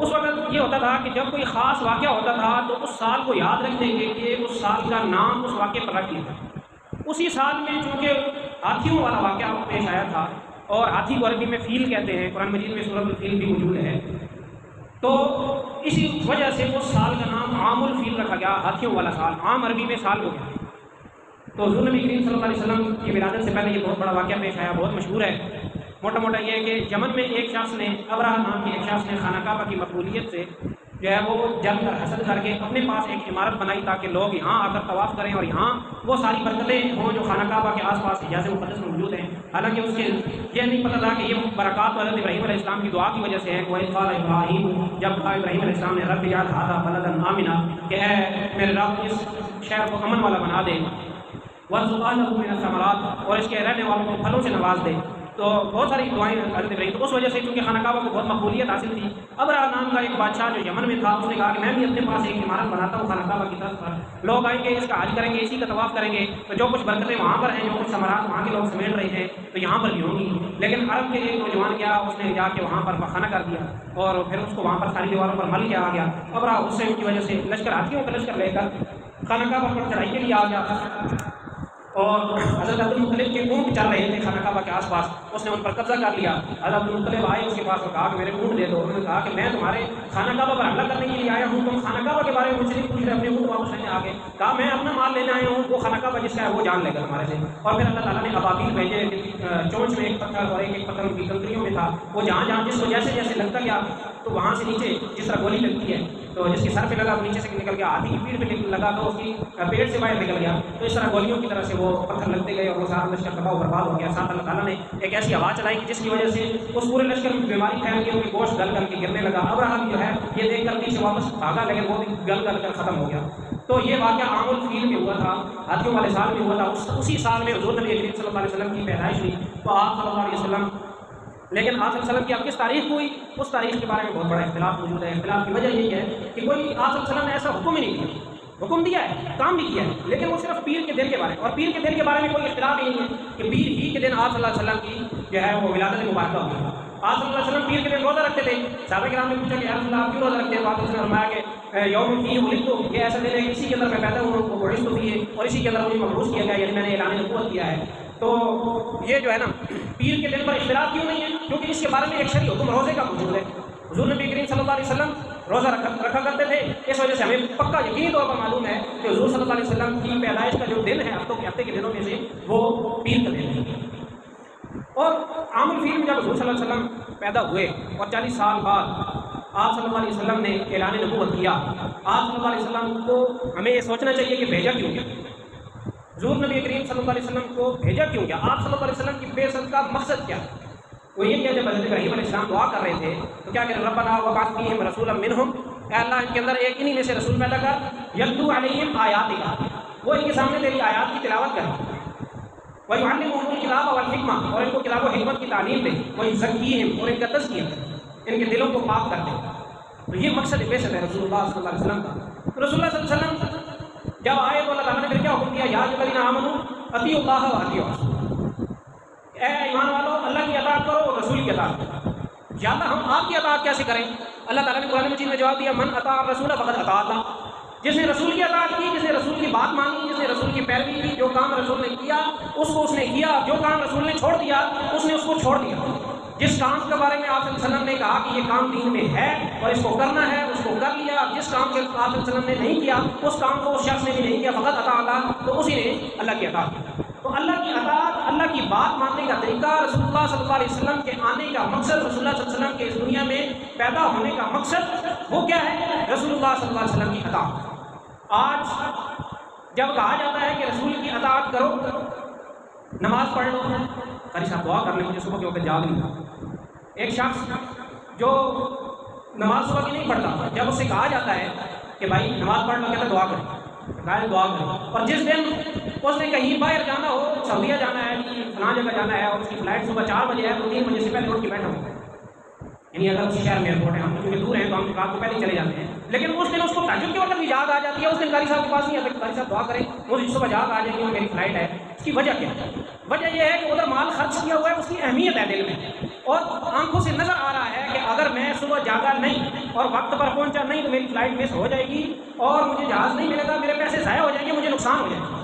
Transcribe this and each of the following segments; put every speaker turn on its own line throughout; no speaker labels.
اس وقت یہ ہوتا تھا کہ جب کوئی خاص واقعہ ہوتا تھا تو اس سال کو یاد رکھنے کے لیے اس سال کا نام اس واقعے پر رکھ لیتا تھا۔ اسی سال میں چونکہ ہاتھیوں والا واقعہ پیش آیا تھا، اور ہاتھی کو عربی میں فیل کہتے ہیں، قرآن مجید میں سورۃ الفیل بھی موجود ہے، تو اسی وجہ سے اس سال کا نام عام الفیل رکھا گیا، ہاتھیوں والا سال، عام عربی میں سال ہو گیا۔ تو حضور نبی کریم صلی اللہ علیہ وسلم کی ولادت سے پہلے یہ بہت بڑا واقعہ پیش آیا، بہت مشہور ہے۔ موٹا یہ ہے کہ یمن میں ایک شخص نے، ابرہہ نام کے ایک شخص نے خانہ کعبہ کی مقبولیت سے جو ہے وہ جل کر حسد کر کے اپنے پاس ایک عمارت بنائی تاکہ لوگ یہاں آ کر طواف کریں اور یہاں وہ ساری برکتیں ہوں جو خانہ کعبہ کے آس پاس حجاز مقدس میں موجود ہیں۔ حالانکہ اس کے یہ نہیں پتہ تھا کہ یہ برکات حضرت ابراہیم علیہ السلام کی دعا کی وجہ سے ہے۔ وَإِذْ قَالَ إِبْرَاهِيمُ، جب کہا ابراہیم علیہ السلام نے رب اجعل هَٰذَا بَلَدًا آمِنًا، کہ اے میرے رب اس شہر کو امن والا بنا دے، وَارْزُقْ أَهْلَهُ مِنَ الثَّمَرَاتِ، اور اس کے رہنے والوں کو پھلوں سے نواز دے۔ تو بہت ساری دعائیں حضرت ابراہیم، تو اس وجہ سے چونکہ خانہ کعبہ کو بہت مقبولیت حاصل تھی، ابرہہ نام کا ایک بادشاہ جو یمن میں تھا، اس نے کہا کہ میں بھی اپنے پاس ایک عمارت بناتا ہوں خانہ کعبہ کی طرف پر، لوگ آئیں گے، اس کا حج کریں گے، اسی کا طواف کریں گے، تو جو کچھ برکتیں وہاں پر ہیں، جو کچھ ثمرات وہاں کے لوگ سمیٹ رہے ہیں تو یہاں پر بھی ہوں گی۔ لیکن عرب کے ایک نوجوان کیا، اس نے جا کے وہاں پر خانہ کر دیا اور پھر اس کو وہاں پر ساری دیواروں پر مل کے آ گیا۔ ابرہہ غصے کی وجہ سے لشکر، ہاتھیوں کا لشکر لے کر خانہ کعبہ پر چڑھائی کے لیے آ گیا، اور حضرت عبدالمطلب کے اونٹ چل رہے تھے خانہ کعبہ کے آس پاس، اس نے ان پر قبضہ کر لیا۔ حضرت عبدالمطلب آئے اس کے پاس اور کہا کہ میرے اونٹ دے دو۔ انہوں نے کہا کہ میں تمہارے خانہ کعبہ پر حملہ کرنے کے لیے آیا ہوں، تم خانہ کعبہ کے بارے میں مجھ سے نہیں پوچھ رہے، اپنے اونٹ واپس لینے آگے۔ کہا میں اپنا مال لینے آیا ہوں، وہ خانہ کعبہ جس کا ہے وہ جان لے گا ہمارے سے۔ اور پھر اللہ تعالیٰ نے ابابیل بھیجے، چونچ میں ایک پتھر اور ایک پتھر ان کی کنکریوں میں تھا، وہ جہاں جہاں جس کو جیسے جیسے لگتا گیا تو وہاں سے نیچے جس طرح گولی لگتی ہے تو جس کے سر پہ لگا تو نیچے سے نکل گیا، ہاتھی کی پیٹھ پہ لگا تو اس کی پیٹ سے باہر نکل گیا، تو اس طرح گولیوں کی طرح سے وہ پتھر لگتے گئے اور وہ سارا لشکر تباہ و برباد ہو گیا۔ ساتھ اللہ تعالیٰ نے ایک ایسی ہوا چلائی کہ جس کی وجہ سے اس پورے لشکر میں بیماری پھیل گئی، ان کی گوشت گل کر کے گرنے لگا۔ ابرہہ جو ہے یہ دیکھ کر پیچھے واپس بھاگا، لیکن وہ بھی گل کر کر ختم ہو گیا۔ تو یہ واقعہ عام الفیل میں ہوا تھا، ہاتھیوں والے سال میں ہوا تھا۔ اسی سال میں حضور نبی کریم صلی اللہ علیہ وسلم کی پیدائش ہوئی، تو آپ صلی اللہ علیہ وسلم، لیکن آپ صلی اللہ علیہ وسلم کی اب کس تاریخ کو ہوئی، اس تاریخ کے بارے میں بہت بڑا اختلاف موجود ہے۔ اختلاف کی وجہ یہی ہے کہ کوئی آپ صلی اللہ علیہ وسلم نے ایسا حکم ہی نہیں دیا، حکم دیا ہے، کام بھی کیا ہے، لیکن وہ صرف پیر کے دن کے بارے میں، اور پیر کے دن کے بارے میں کوئی اختلاف ہی نہیں ہے کہ پیر ہی کے دن آپ صلی اللہ علیہ وسلم کی جو ہے وہ ولادت مبارکہ ہوئی۔ آپ صلی اللہ علیہ وسلم پیر کے دن روزہ رکھتے تھے۔ صحابہ کرام نے پوچھا کہ یا رسول اللہ آپ کیوں روزہ رکھتے ہیں؟ تو آپ نے فرمایا کہ یوم فیہ ولدت، یہ ایسا دن ہے کہ اسی کے اندر میں پیدا ہوا ہوں، بعثت فیہ، اور اسی کے اندر مجھے مبعوث کیا گیا، یعنی میں نے اعلان نبوت کیا ہے۔ تو یہ جو ہے نا پیر کے دن پر اختلاف کیوں نہیں ہے؟ کیونکہ اس کے بارے میں ایک شرعی حکم روزے کا موجود ہے۔ حضور نبی کریم صلی اللہ علیہ وسلم روزہ رکھا کرتے تھے، اس وجہ سے ہمیں پکا یقینی طور پر معلوم ہے کہ حضور صلی اللہ علیہ وسلم کی پیدائش کا جو دن ہے ہفتے کے دنوں میں سے وہ پیر کا دن ہے۔ اور عام الفیل میں جب حضور صلی اللہ علیہ وسلم پیدا ہوئے اور 40 سال بعد آپ صلی اللہ علیہ وسلم نے اعلان نبوت کیا، آپ صلی اللہ علیہ وسلم کو ہمیں یہ سوچنا چاہیے کہ بھیجا کیوں گیا؟ حضور نبی کریم صلی اللہ علیہ وسلم کو بھیجا کیوں گیا؟ آپ صلی اللہ علیہ وسلم کی بعثت کا مقصد کیا؟ وہ یہ کیا، جب حضرت ابراہیم علیہ السلام دعا کر رہے تھے تو کیا کہ ربنا وبعث فیہم رسولا منہم، اے اللہ ان کے اندر ایک انہی میں سے رسول پیدا کر، یتلو علیہم آیاتک، وہ ان کے سامنے تیری آیات کی تلاوت کرے، وَيُعَلِّمُهُمُ الْكِتَابَ وَالْحِکْمَةَ، اور ان کو کتاب و حکمت کی تعلیم دے، وَيُزَکِّیہم، اور ان کا تزکیہ کرے، ان کے دلوں کو پاک کر دے۔ تو یہ مقصد بعثت ہے رسول اللہ صلی اللہ علیہ وسلم کا۔ تو رسول اللہ صلی اللہ علیہ وسلم جب آئے تو اللہ تعالیٰ نے پھر کیا حکم دیا، یا ایھا الذین آمنوا اطیعوا اللہ واطیعوا الرسول، اے ایمان والو اللہ کی اطاعت کرو اور رسول کی اطاعت کرو۔ یا اللہ ہم آپ کی اطاعت کیسے کریں؟ اللہ تعالیٰ نے قرآن مجید میں جواب دیا، من اطاع الرسول فقد اطاع اللہ، جس نے رسول کی اطاعت کی، جس نے رسول کی بات مانی، جس نے رسول کی پیروی کی، جو کام رسول نے کیا اس کو اس نے کیا، جو کام رسول نے چھوڑ دیا اس نے اس کو چھوڑ دیا۔ جس کام کے بارے میں آپ صلی اللہ علیہ وسلم نے کہا کہ یہ کام دین میں ہے اور اس کو کرنا ہے، اس کو کر لیا۔ جس کام کے آپ صلی اللہ علیہ وسلم نے نہیں کیا اس کام کو اس شخص نے بھی نہیں کیا، فقط اطاع اللہ، تو اسی نے اللہ کی اطاعت کی۔ تو اللہ کی اطاعت، اللہ کی بات ماننے کا طریقہ، رسول اللہ صلی اللہ علیہ وسلم کے آنے کا مقصد، رسول اللہ صلی اللہ علیہ وسلم کے اس دنیا میں پیدا ہونے کا مقصد وہ کیا ہے؟ رسول اللہ صلی اللہ علیہ وسلم کی اطاعت۔ آج جب کہا جاتا ہے کہ رسول کی اطاعت کرو، نماز پڑھ لو، قاری صاحب دعا کر لیں، مجھے صبح کے وقت جاگ نہیں۔ ایک شخص جو نماز صبح کی نہیں پڑھتا، جب اس سے کہا جاتا ہے کہ بھائی نماز پڑھ لو، کہتا ہے دعا کریں، دعا کریں۔ اور جس دن اس نے کہیں باہر جانا ہو، سعودیہ جانا ہے کہ فلاں جگہ جانا ہے اور اس کی فلائٹ صبح 4 بجے ہے تو 3 بجے سے پہلے اٹھ کے بیٹھا ہوتا ہے، یعنی اگر اسی شہر میں ایئرپورٹ ہے، ہم کیونکہ دور ہیں تو ہم رات کو پہلے چلے جاتے ہیں، لیکن اس دن اس کو تہجد کے وقت بھی یاد آ جاتی ہے، اس دن قاری صاحب کے پاس نہیں آتا، قاری صاحب دعا کریں، مجھے صبح یاد آ جائے گی میری فلائٹ ہے۔ اس کی وجہ کیا ہے؟ وجہ یہ ہے کہ ادھر مال خرچ کیا ہوا ہے، اس کی اہمیت ہے دل میں، اور آنکھوں سے نظر آ رہا ہے کہ اگر میں صبح جاگا نہیں اور وقت پر پہنچا نہیں تو میری فلائٹ مس ہو جائے گی اور مجھے جہاز نہیں ملے گا، میرے پیسے ضائع ہو جائیں گے، مجھے نقصان ہو جائے گا۔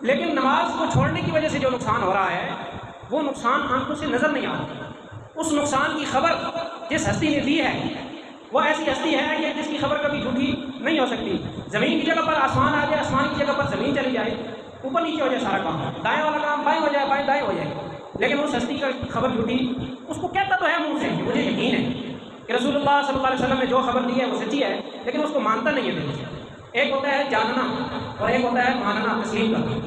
لیکن نماز کو چھوڑنے کی وجہ سے جو نقصان ہو رہا ہے وہ نقصان آنکھوں سے نظر نہیں آ رہا۔ اس نقصان کی خبر جس ہستی نے دی ہے وہ ایسی ہستی ہے کہ جس کی خبر کبھی جھوٹی نہیں ہو سکتی۔ زمین کی جگہ پر آسمان آ جائے، آسمان کی جگہ پر زمین چلی جائے، اوپر نیچے ہو جائے سارا کام، دائیں والا کام بائیں ہو جائے، بائیں دائیں ہو جائے، لیکن اس ہستی کا خبر جھوٹی، اس کو کہتا تو ہے منہ سے کہ مجھے یقین ہے کہ رسول اللہ صلی اللہ علیہ وسلم نے جو خبر دی ہے وہ سچی ہے، لیکن اس کو مانتا نہیں ہے دل سے۔ ایک ہوتا ہے جاننا اور ایک ہوتا ہے ماننا، تسلیم کرنا۔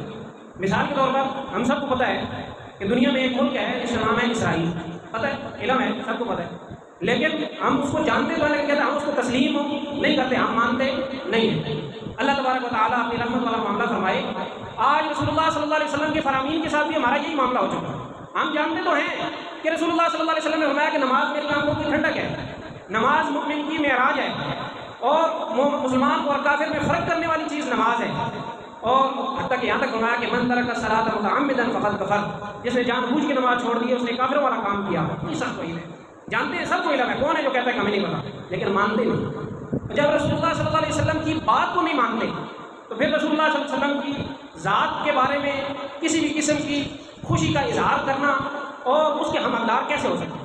مثال کے طور پر ہم سب کو پتہ ہے کہ دنیا میں ایک ملک ہے جس کا نام ہے اسرائیل، پتہ ہے، علم ہے، سب کو پتہ ہے، لیکن ہم اس کو جانتے تو نہیں، کہتے ہم اس کو تسلیم نہیں کرتے، ہم مانتے نہیں ہیں۔ اللہ تبارک و تعالیٰ اپنی رحمت والا معاملہ فرمائے۔ آج رسول اللہ صلی اللہ علیہ وسلم کے فرامین کے ساتھ بھی ہمارا یہی معاملہ ہو چکا ہے۔ ہم جانتے تو ہیں کہ رسول اللہ صلی اللہ علیہ وسلم نے فرمایا کہ نماز میری آنکھوں کی ٹھنڈک ہے، نماز مومن کی معراج ہے، اور مسلمان اور کافر میں فرق کرنے والی چیز نماز ہے، اور حتیٰ کہ یہاں تک فرمایا کہ من ترک الصلاۃ متعمدا فقد کفر، جس نے جان بوجھ کے نماز چھوڑ دی اس نے کافروں والا کام کیا۔ یہ سب کو علم ہے، جانتے ہیں، سب کو علم ہے، کون ہے جو کہتا ہے کہ ہمیں نہیں پتا، لیکن مانتے نہیں۔ جب رسول اللہ صلی اللہ علیہ وسلم کی بات کو نہیں مانتے تو پھر رسول اللہ صلی اللہ علیہ وسلم کی ذات کے بارے میں کسی بھی قسم کی خوشی کا اظہار کرنا اور اس کے ہم حقدار کیسے ہو سکتے ہیں؟